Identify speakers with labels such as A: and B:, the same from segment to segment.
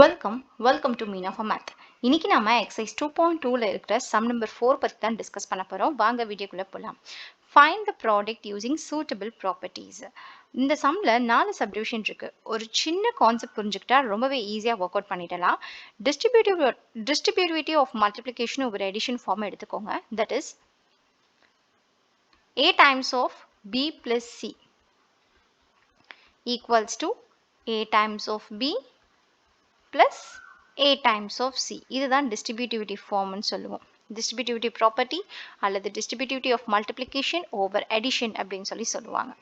A: Welcome to Meena for math. இன்னைக்கு நம்ம exercise 2.2ல இருக்கிற சம் நம்பர் 4 பற்றி தான் டிஸ்கஸ் பண்ண போகிறோம். வாங்க வீடியோக்குள்ளே போகலாம். Find the product using suitable properties. இந்த சம்மில் 4 சப்டிவிஷன் இருக்குது. ஒரு சின்ன கான்செப்ட் புரிஞ்சுக்கிட்டா ரொம்பவே ஈஸியாக ஒர்க் அவுட் பண்ணிடலாம். டிஸ்ட்ரிபியூட்டிவிட்டி ஆஃப் மல்டிப்ளிகேஷன் ஒரு எடிஷன் ஃபார்ம் எடுத்துக்கோங்க. That is a times of b plus c equals to a times of b plus a times of c. இதுதான் distributivity form ன்னு சொல்லுவோம். distributivity property அல்லது distributivity of multiplication over addition அப்படின்னு சொல்லுவாங்க.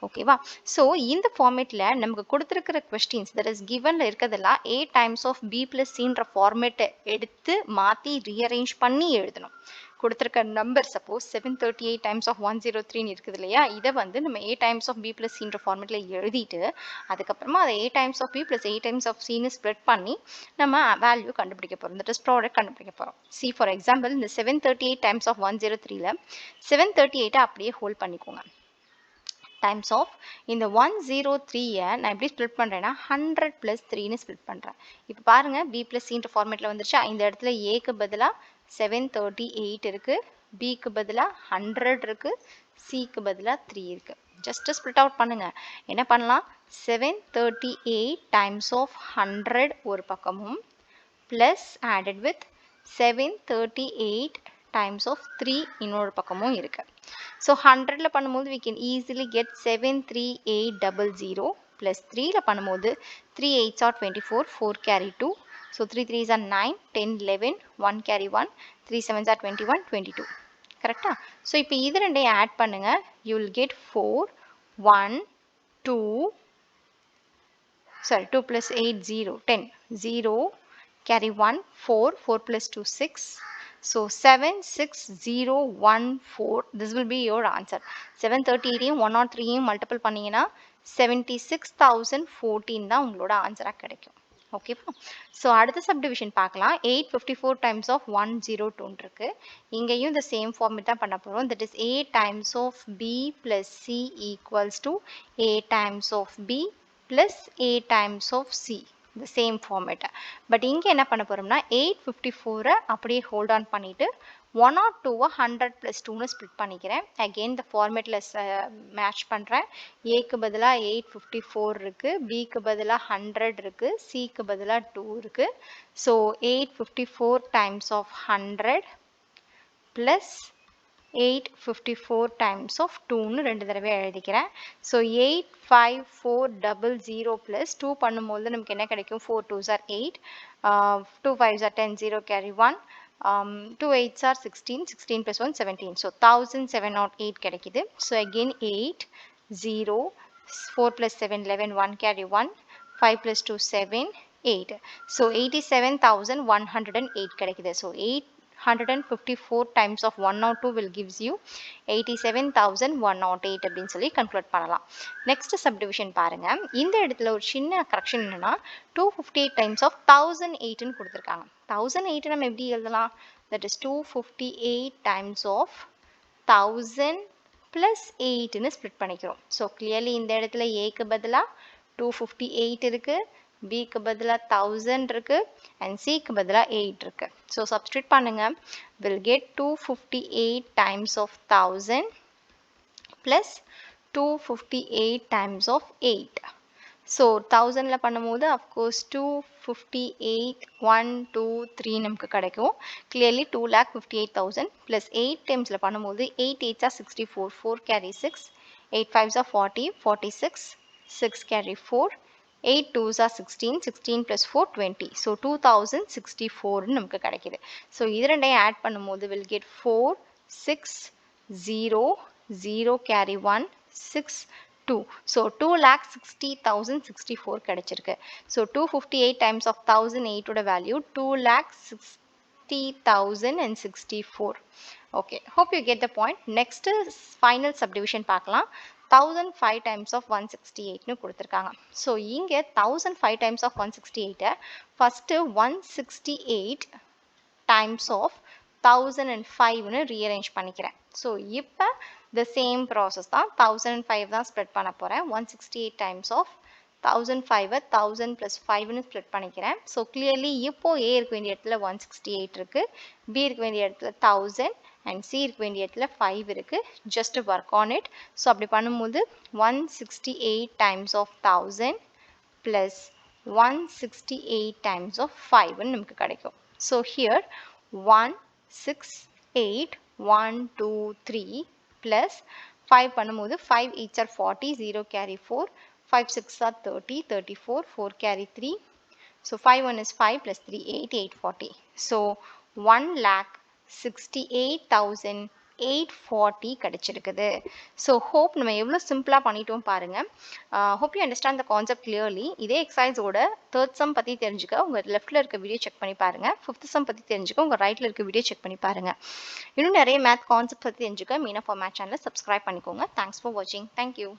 A: ஓகேவா? So இந்த ஃபார்மேட்டில் நமக்கு கொடுத்துருக்கிற கொஸ்டின்ஸ் தட் இஸ் கிவனில் இருக்கிறதெல்லாம் a times of b plus cன்ற ஃபார்மேட்டை எடுத்து மாற்றி ரீஅரேஞ்ச் பண்ணி எழுதணும். கொடுத்துருக்க நம்பர் சப்போஸ் 738 டைம்ஸ் ஆஃப் 103 இருக்குது இல்லையா, இதை வந்து நம்ம a times of b plus cன்ற ஃபார்மேட்டில் எழுதிட்டு அதுக்கப்புறமா அதை a times of b plus a times of cன்னு ஸ்ப்ரெட் பண்ணி நம்ம வேல்யூ கண்டுபிடிக்க போகிறோம். தட் இஸ் ப்ராடக்ட் கண்டுபிடிக்க போகிறோம். சி ஃபார் எக்ஸாம்பிள் இந்த 738 டைம்ஸ் ஆஃப் 103ல 738 அப்படியே ஹோல்ட் பண்ணிக்கோங்க. டைம்ஸ் ஆஃப் இந்த 103யை நான் எப்படி ஸ்ப்ளிட் பண்ணுறேன்னா 100 + 3ன்னு ஸ்ப்ளிட் பண்ணுறேன். இப்போ பாருங்கள் b plus cன்ற ஃபார்மேட்டில் வந்துருச்சா. இந்த இடத்துல ஏக்கு பதிலாக 738 இருக்குது, பிக்கு பதிலாக 100 இருக்குது, சிக்கு பதிலாக 3 இருக்குது. ஜஸ்ட்டு ஸ்ப்ளிட் அவுட் பண்ணுங்கள். என்ன பண்ணலாம், 738 டைம்ஸ் ஆஃப் 100 ஒரு பக்கமும் plus added with 738 times of 3 இன்னொரு பக்கமும் இருக்குது. ஸோ 100ல பண்ணும்போது we can easily get 73800 plus 3ல பண்ணும்போது 3 8s are 24, 4 carry 2, so 3 3s are 9, 10 11, 1 carry 1, 3 7s are 21, 22. கரெக்டா? ஸோ இப்போ இது ரெண்டையும் ஆட் பண்ணுங்க. you will get 4 1 2 2 plus 8 0 10 0 carry 1 4 4 plus 2 6. So 76014, this will be your answer. 738 103 multiple பண்ணீங்கன்னா 76,014 தான் உங்களோட ஆன்சரா கிடைக்கும். ஓகேவா? ஸோ அடுத்த சப்டிவிஷன் பார்க்கலாம். 854 டைம்ஸ் ஆஃப் 102 இருக்கு. இங்கேயும் இந்த சேம் ஃபார்மேட் தான் பண்ண போகிறோம். That is a times of b plus c equals to a times of b plus a times of c. the same format. But இங்கே என்ன பண்ண போகிறோம்னா 854 அப்படியே ஹோல்ட் ஆன் பண்ணிவிட்டு 102 100 + 2ன்னு ஸ்ப்ளிட் பண்ணிக்கிறேன். அகெயின் இந்த ஃபார்மேட்டில் மேட்ச் பண்ணுறேன். ஏக்கு பதிலாக 854 இருக்குது, பிக்கு பதிலாக 100 இருக்குது, சிக்கு பதிலாக 2 இருக்குது. So 854 times of 100 plus 854 times of 2ன்னு ரெண்டு தடவை எழுதிக்கிறேன். ஸோ 85400 ப்ளஸ் 2 பண்ணும்போது நமக்கு என்ன கிடைக்கும், 4 2s are 8, 2 5s are 10, 0 carry 1, 2 8s are 16, 16 plus 1 17. So 1708 கிடைக்குது. So again 8 0 4 plus 7 11, 1 carry 1, 5 plus 2 7 8. So 87,108 கிடைக்குது. So 854 times of 102 will gives you 87,108 அப்படின்னு சொல்லி கன்க்ளூட் பண்ணலாம். நெக்ஸ்ட் சப்டிவிஷன் பாருங்க. இந்த இடத்துல ஒரு சின்ன கரெக்ஷன் என்னன்னா 258 டைம்ஸ் ஆஃப் 1008ன்னு கொடுத்துருக்காங்க. 1008 நம்ம எப்படி எழுதலாம், that is 258 times of 1000 plus 8ன்னு ஸ்ப்ளிட் பண்ணிக்கிறோம். ஸோ கிளியர்லி இந்த இடத்துல ஏக்கு பதிலாக 258 இருக்கு, பிக்கு பதிலாக 1000 இருக்கு, அண்ட் சிக்கு பதிலாக 8 இருக்கு. ஸோ சப்ஸ்டியூட் பண்ணுங்க. Will get 258 times of 1000 plus 258 times of 8. So 1000ல பண்ணும்போது அஃப்கோர்ஸ் 258 1 2 3 நமக்கு கிடைக்கும். கிளியர்லி 2,58,000 ப்ளஸ் 8 டைம்ஸில் பண்ணும்போது 8 8s are 64, 4 carry 6, 8 5s are 40, 46, 6 carry 4, 8 2s are 16, 16 plus 4 20. So 2064 நமக்கு கிடைக்கிது. ஸோ இது ரெண்டையும் ஆட் பண்ணும்போது வில் கெட் 4 6 0 0 carry 1 6 2. ஸோ 2,60,064 கிடைச்சிருக்கு. ஸோ 258 டைம்ஸ் ஆஃப் 1008 ஓட value 2,60,064. Okay, hope you get the point. Next final subdivision பார்க்கலாம். 1005 டைம்ஸ் ஆஃப் 168ன்னு கொடுத்துருக்காங்க. ஸோ இங்கே 1005 times of 168 first 168 times of 1005ன்னு ரீஅரேஞ்ச் பண்ணிக்கிறேன். ஸோ இப்போ த சேம் ப்ராசஸ் தான், 1005 தான் ஸ்ப்ரெட் பண்ண போகிறேன். 168 டைம்ஸ் ஆஃப் 1005 1000 plus 5ன்னு split பண்ணிக்கிறேன். ஸோ clearly இப்போ A இருக்க வேண்டிய இடத்துல 168 இருக்கு, B இருக்க வேண்டிய இடத்துல 1000 and C இருக்க வேண்டிய இடத்துல 5 இருக்கு. Just work on it. So அப்படி பண்ணும்போது 168 times of 1000 plus 168 times of 5 நமக்கு கிடைக்கும். So here 168 1 2 3 plus 5 பண்ணும்போது 5 8s are 40 0 carry 4 5 6 are 30 34 4 carry 3 so 5 1 is 5 plus 3 8 840 so 1,68,840 கிடைச்சிருக்குது. ஸோ ஹோப் நம்ம எவ்வளோ சிம்பிளாக பண்ணிட்டோம் பாருங்க. Hope you understand the concept clearly. இதே எக்ஸசைஸோட தேர்ட் சம் பற்றி தெரிஞ்சுக்க உங்கள் லெஃப்ட்டில் இருக்க வீடியோ செக் பண்ணி பாருங்கள். ஃபிஃப்த் சம் பற்றி தெரிஞ்சுக்க உங்கள் ரைட்டில் இருக்க வீடியோ செக் பண்ணி பாருங்கள். இன்னும் நிறைய மேத் கான்செப்ட் பற்றி தெரிஞ்சுக்க மீனா ஃபார் மேத் சேனலை சப்ஸ்கிரைப் பண்ணிக்கோங்க. தேங்க்ஸ் ஃபார் வாட்சிங். தேங்க்யூ.